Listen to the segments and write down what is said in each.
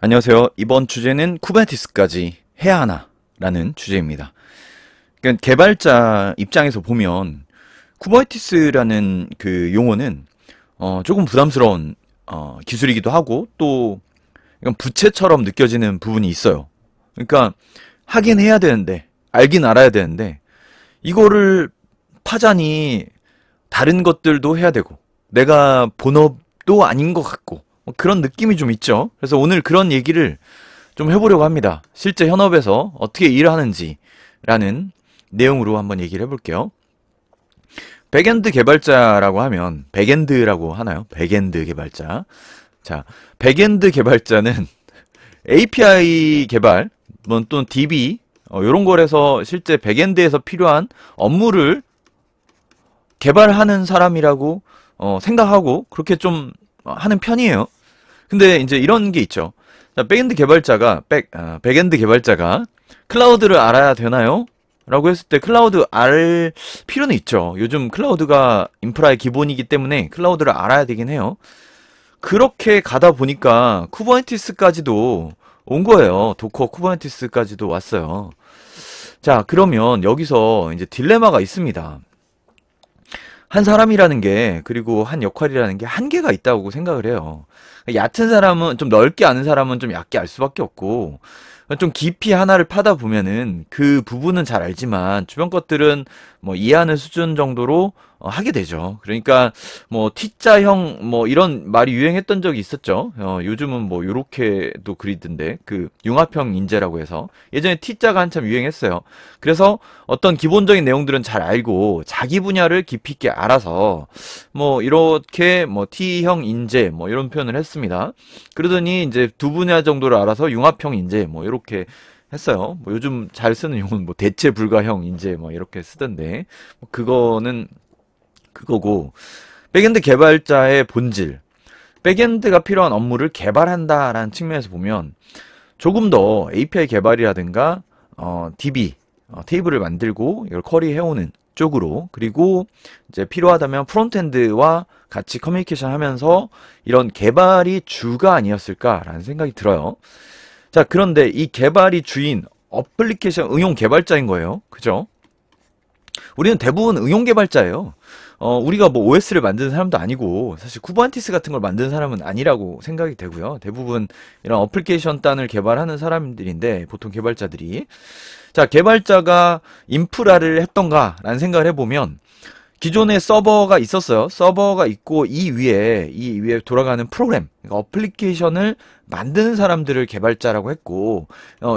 안녕하세요. 이번 주제는 쿠버네티스까지 해야 하나? 라는 주제입니다. 그러니까 개발자 입장에서 보면 쿠버네티스라는 그 용어는 조금 부담스러운 기술이기도 하고 또 이건 부채처럼 느껴지는 부분이 있어요. 그러니까 하긴 해야 되는데 알긴 알아야 되는데 이거를 파자니 다른 것들도 해야 되고 내가 본업도 아닌 것 같고 그런 느낌이 좀 있죠. 그래서 오늘 그런 얘기를 좀 해보려고 합니다. 실제 현업에서 어떻게 일을 하는지라는 내용으로 한번 얘기를 해볼게요. 백엔드 개발자라고 하면 백엔드라고 하나요? 백엔드 개발자. 자, 백엔드 개발자는 API 개발, 뭐 또는 DB 이런 거에서 실제 백엔드에서 필요한 업무를 개발하는 사람이라고 생각하고 그렇게 좀 하는 편이에요. 근데 이제 이런 게 있죠. 자, 백엔드 개발자가 클라우드를 알아야 되나요? 라고 했을 때 클라우드 알 필요는 있죠. 요즘 클라우드가 인프라의 기본이기 때문에 클라우드를 알아야 되긴 해요. 그렇게 가다 보니까 쿠버네티스까지도 온 거예요. 도커 쿠버네티스까지도 왔어요. 자, 그러면 여기서 이제 딜레마가 있습니다. 한 사람이라는 게, 그리고 한 역할이라는 게 한계가 있다고 생각을 해요. 얕은 사람은, 좀 넓게 아는 사람은 좀 얕게 알 수밖에 없고, 좀 깊이 하나를 파다 보면은 그 부분은 잘 알지만 주변 것들은 뭐 이해하는 수준 정도로 하게 되죠. 그러니까 뭐 T자형 뭐 이런 말이 유행했던 적이 있었죠. 요즘은 뭐 요렇게도 그리던데 그 융합형 인재라고 해서 예전에 T자가 한참 유행했어요. 그래서 어떤 기본적인 내용들은 잘 알고 자기 분야를 깊이 있게 알아서 뭐 이렇게 뭐 T형 인재 뭐 이런 표현을 했습니다. 그러더니 이제 두 분야 정도를 알아서 융합형 인재 뭐 이렇게 했어요. 뭐 요즘 잘 쓰는 용어는 뭐 대체 불가형 인재 뭐 이렇게 쓰던데 뭐 그거는 그거고 백엔드 개발자의 본질 백엔드가 필요한 업무를 개발한다라는 측면에서 보면 조금 더 API 개발이라든가 DB 테이블을 만들고 이걸 쿼리해오는 쪽으로 그리고 이제 필요하다면 프론트엔드와 같이 커뮤니케이션 하면서 이런 개발이 주가 아니었을까라는 생각이 들어요. 자, 그런데 이 개발이 주인 어플리케이션 응용 개발자인 거예요. 그죠? 우리는 대부분 응용 개발자예요. 우리가 뭐 OS를 만드는 사람도 아니고 사실 쿠버네티스 같은 걸 만드는 사람은 아니라고 생각이 되고요. 대부분 이런 어플리케이션 단을 개발하는 사람들인데 보통 개발자들이 자, 개발자가 인프라를 했던가라는 생각을 해보면 기존에 서버가 있었어요. 서버가 있고 이 위에 돌아가는 프로그램, 그러니까 어플리케이션을 만드는 사람들을 개발자라고 했고,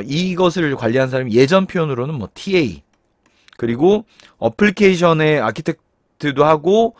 이것을 관리하는 사람이 예전 표현으로는 뭐 TA, 그리고 어플리케이션의 아키텍트도 하고,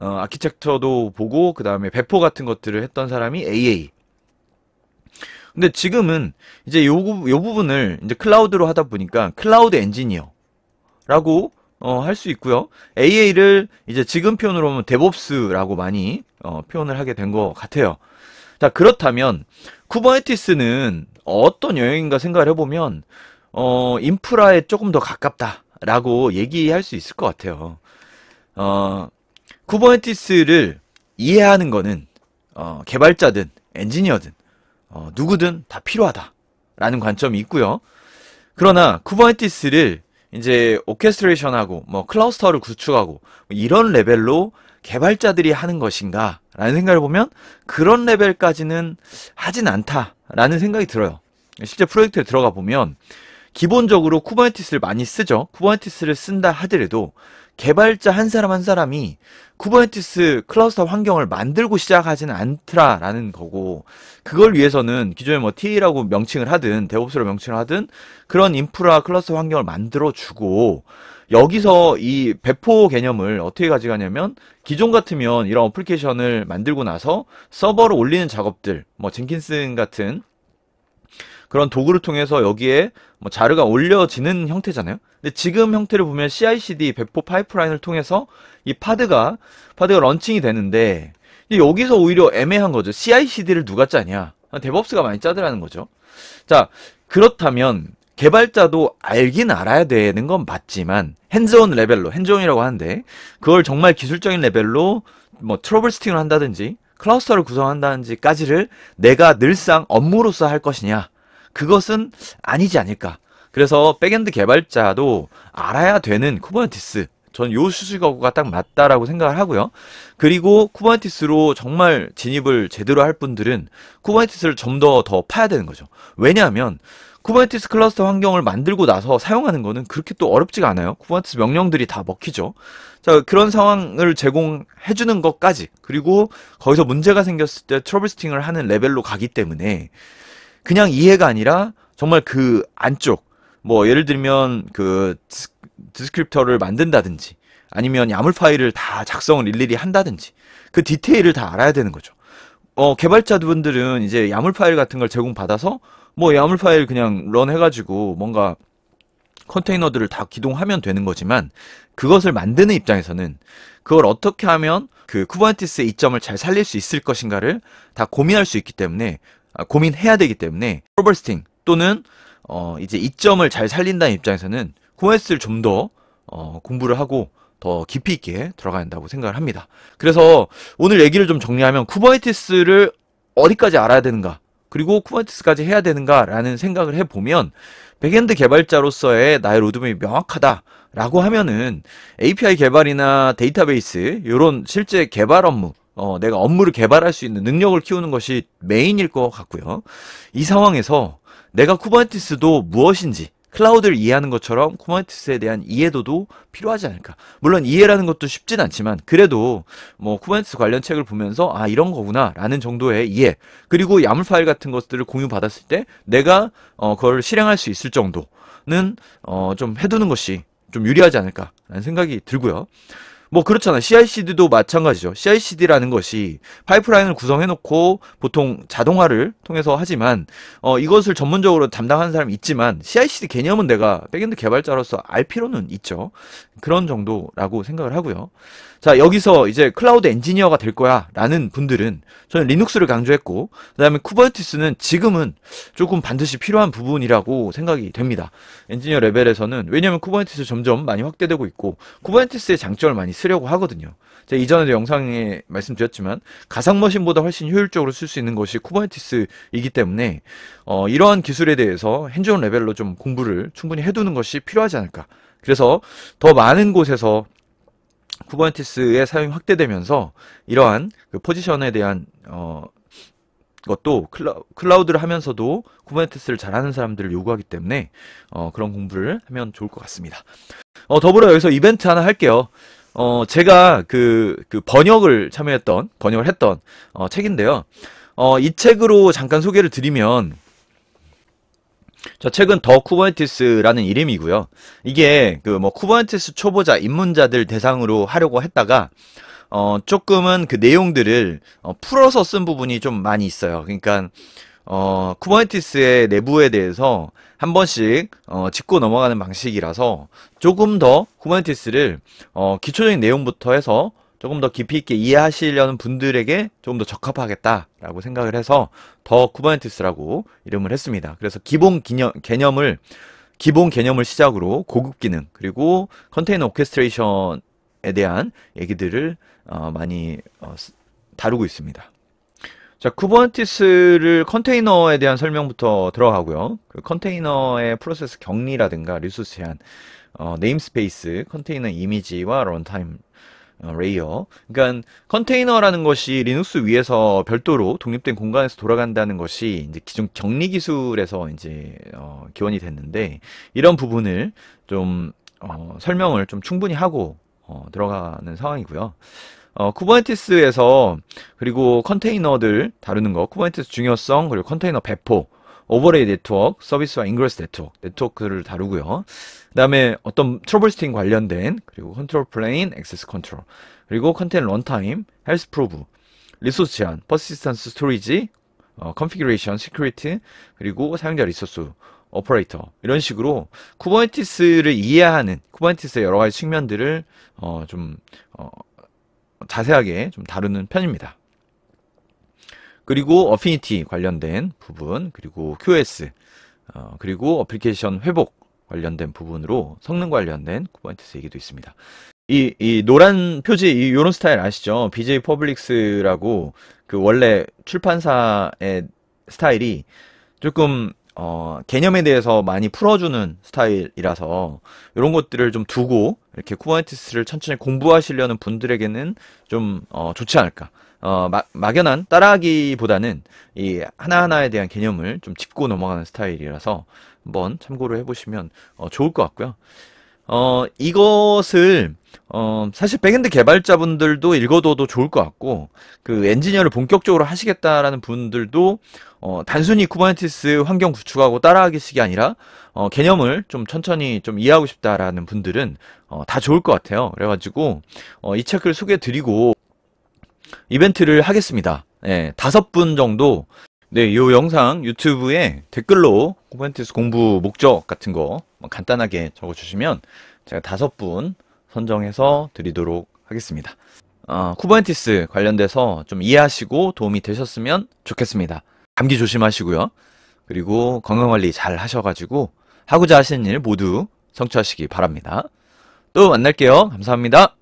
아키텍처도 보고, 그 다음에 배포 같은 것들을 했던 사람이 AA. 근데 지금은 이제 요 부분을 이제 클라우드로 하다 보니까 클라우드 엔지니어라고 할 수 있고요. AA를 이제 지금 표현으로 하면 데브옵스라고 많이 표현을 하게 된 것 같아요. 자, 그렇다면 쿠버네티스는 어떤 영역인가 생각을 해보면 인프라에 조금 더 가깝다라고 얘기할 수 있을 것 같아요. 쿠버네티스를 이해하는 거는 개발자든 엔지니어든 누구든 다 필요하다라는 관점이 있고요. 그러나 쿠버네티스를 이제 오케스트레이션하고 뭐 클러스터를 구축하고 이런 레벨로 개발자들이 하는 것인가 라는 생각을 보면 그런 레벨까지는 하진 않다라는 생각이 들어요. 실제 프로젝트에 들어가 보면 기본적으로 쿠버네티스를 많이 쓰죠. 쿠버네티스를 쓴다 하더라도 개발자 한 사람 한 사람이 쿠버네티스 클러스터 환경을 만들고 시작하지는 않더라라는 거고 그걸 위해서는 기존에 뭐 TA라고 명칭을 하든 데브옵스로 명칭을 하든 그런 인프라 클러스터 환경을 만들어 주고 여기서 이 배포 개념을 어떻게 가져가냐면 기존 같으면 이런 어플리케이션을 만들고 나서 서버로 올리는 작업들 뭐 젠킨스 같은 그런 도구를 통해서 여기에 뭐 자료가 올려지는 형태잖아요. 근데 지금 형태를 보면 CI/CD 배포 파이프라인을 통해서 이 파드가 런칭이 되는데 여기서 오히려 애매한 거죠. CI/CD를 누가 짜냐? 데브옵스가 많이 짜더라는 거죠. 자, 그렇다면 개발자도 알긴 알아야 되는 건 맞지만 핸즈온 레벨로 핸즈온이라고 하는데 그걸 정말 기술적인 레벨로 뭐 트러블 스팅을 한다든지 클러스터를 구성한다든지까지를 내가 늘상 업무로서 할 것이냐? 그것은 아니지 않을까. 그래서 백엔드 개발자도 알아야 되는 쿠버네티스. 전 요 수식어가 딱 맞다라고 생각을 하고요. 그리고 쿠버네티스로 정말 진입을 제대로 할 분들은 쿠버네티스를 좀 더 파야 되는 거죠. 왜냐하면 쿠버네티스 클러스터 환경을 만들고 나서 사용하는 거는 그렇게 또 어렵지가 않아요. 쿠버네티스 명령들이 다 먹히죠. 자, 그런 상황을 제공해주는 것까지, 그리고 거기서 문제가 생겼을 때 트러블슈팅을 하는 레벨로 가기 때문에 그냥 이해가 아니라 정말 그 안쪽, 뭐 예를 들면 그 디스크립터를 만든다든지 아니면 야물 파일을 다 작성을 일일이 한다든지 그 디테일을 다 알아야 되는 거죠. 개발자분들은 이제 야물 파일 같은 걸 제공받아서 뭐 야물 파일 그냥 런 해가지고 뭔가 컨테이너들을 다 기동하면 되는 거지만, 그것을 만드는 입장에서는 그걸 어떻게 하면 그 쿠버네티스의 이점을 잘 살릴 수 있을 것인가를 다 고민할 수 있기 때문에, 고민해야 되기 때문에 프로버스팅 또는 이제 이점을 잘 살린다는 입장에서는 쿠버네티스를 좀 더 공부를 하고 더 깊이 있게 들어가야 한다고 생각을 합니다. 그래서 오늘 얘기를 좀 정리하면 쿠버네티스를 어디까지 알아야 되는가, 그리고 쿠버네티스까지 해야 되는가라는 생각을 해보면 백엔드 개발자로서의 나의 로드맵이 명확하다라고 하면은 API 개발이나 데이터베이스 이런 실제 개발 업무, 내가 업무를 개발할 수 있는 능력을 키우는 것이 메인일 것 같고요. 이 상황에서 내가 쿠버네티스도 무엇인지 클라우드를 이해하는 것처럼 쿠버네티스에 대한 이해도도 필요하지 않을까. 물론 이해라는 것도 쉽진 않지만 그래도 뭐 쿠버네티스 관련 책을 보면서 아 이런 거구나 라는 정도의 이해, 그리고 야물 파일 같은 것들을 공유받았을 때 내가 그걸 실행할 수 있을 정도는 좀 해두는 것이 좀 유리하지 않을까 라는 생각이 들고요. 뭐 그렇잖아. CI/CD도 마찬가지죠. CI/CD라는 것이 파이프라인을 구성해놓고 보통 자동화를 통해서 하지만 이것을 전문적으로 담당하는 사람이 있지만 CI/CD 개념은 내가 백엔드 개발자로서 알 필요는 있죠. 그런 정도라고 생각을 하고요. 자, 여기서 이제 클라우드 엔지니어가 될 거야 라는 분들은 저는 리눅스를 강조했고, 그 다음에 쿠버네티스는 지금은 조금 반드시 필요한 부분이라고 생각이 됩니다. 엔지니어 레벨에서는. 왜냐면 쿠버네티스 점점 많이 확대되고 있고 쿠버네티스의 장점을 많이 쓰려고 하거든요. 제가 이전에도 영상에 말씀드렸지만 가상 머신보다 훨씬 효율적으로 쓸 수 있는 것이 쿠버네티스이기 때문에 이러한 기술에 대해서 핸즈온 레벨로 좀 공부를 충분히 해두는 것이 필요하지 않을까. 그래서 더 많은 곳에서 쿠버네티스의 사용이 확대되면서 이러한 그 포지션에 대한 것도 클라우드를 하면서도 쿠버네티스를 잘하는 사람들을 요구하기 때문에 그런 공부를 하면 좋을 것 같습니다. 더불어 여기서 이벤트 하나 할게요. 제가 그 번역을 했던 책인데요. 이 책으로 잠깐 소개를 드리면, 저 책은 더 쿠버네티스라는 이름이고요. 이게 그 뭐 쿠버네티스 초보자 입문자들 대상으로 하려고 했다가 조금은 그 내용들을 풀어서 쓴 부분이 좀 많이 있어요. 그러니까 쿠버네티스의 내부에 대해서 한 번씩 짚고 넘어가는 방식이라서 조금 더 쿠버네티스를 기초적인 내용부터 해서 조금 더 깊이 있게 이해하시려는 분들에게 조금 더 적합하겠다라고 생각을 해서 더 쿠버네티스라고 이름을 했습니다. 그래서 기본 개념을 시작으로 고급 기능, 그리고 컨테이너 오케스트레이션에 대한 얘기들을 많이 다루고 있습니다. 자, 쿠버네티스를 컨테이너에 대한 설명부터 들어가고요. 그 컨테이너의 프로세스 격리라든가 리소스 제한, 네임스페이스, 컨테이너 이미지와 런타임 레이어. 그러니까 컨테이너라는 것이 리눅스 위에서 별도로 독립된 공간에서 돌아간다는 것이 이제 기존 격리 기술에서 이제 기원이 됐는데, 이런 부분을 좀 설명을 좀 충분히 하고 들어가는 상황이고요. 쿠버네티스에서 그리고 컨테이너들 다루는 거, 쿠버네티스 중요성, 그리고 컨테이너 배포, 오버레이 네트워크, 서비스와 인그레스 네트워크를 다루고요. 그 다음에 어떤 트러블슈팅 관련된, 그리고 컨트롤 플레인, 액세스 컨트롤, 그리고 컨테이너 런타임, 헬스 프로브, 리소스 제한, 퍼시스턴스 스토리지, 컨피규레이션, 시큐리티, 그리고 사용자 리소스, 오퍼레이터, 이런 식으로 쿠버네티스를 이해하는 쿠버네티스의 여러 가지 측면들을 좀 자세하게 좀 다루는 편입니다. 그리고 어피니티 관련된 부분, 그리고 QoS, 그리고 어플리케이션 회복 관련된 부분으로 성능 관련된 쿠버네티스 얘기도 있습니다. 이 노란 표지, 요런 스타일 아시죠? BJ 퍼블릭스라고 그 원래 출판사의 스타일이 조금 개념에 대해서 많이 풀어주는 스타일이라서 이런 것들을 좀 두고 이렇게 쿠버네티스를 천천히 공부하시려는 분들에게는 좀 좋지 않을까. 막연한 따라하기보다는 이 하나하나에 대한 개념을 좀 짚고 넘어가는 스타일이라서 한번 참고를 해보시면 좋을 것 같고요. 이것을 사실 백엔드 개발자분들도 읽어둬도 좋을 것 같고, 그 엔지니어를 본격적으로 하시겠다라는 분들도 단순히 쿠버네티스 환경 구축하고 따라하기식이 아니라 개념을 좀 천천히 좀 이해하고 싶다라는 분들은 다 좋을 것 같아요. 그래가지고 이 책을 소개해드리고 이벤트를 하겠습니다. 네, 5분 정도. 네, 이 영상 유튜브에 댓글로 쿠버네티스 공부 목적 같은 거 간단하게 적어주시면 제가 5분 선정해서 드리도록 하겠습니다. 쿠버네티스 관련돼서 좀 이해하시고 도움이 되셨으면 좋겠습니다. 감기 조심하시고요. 그리고 건강관리 잘 하셔가지고 하고자 하시는 일 모두 성취하시기 바랍니다. 또 만날게요. 감사합니다.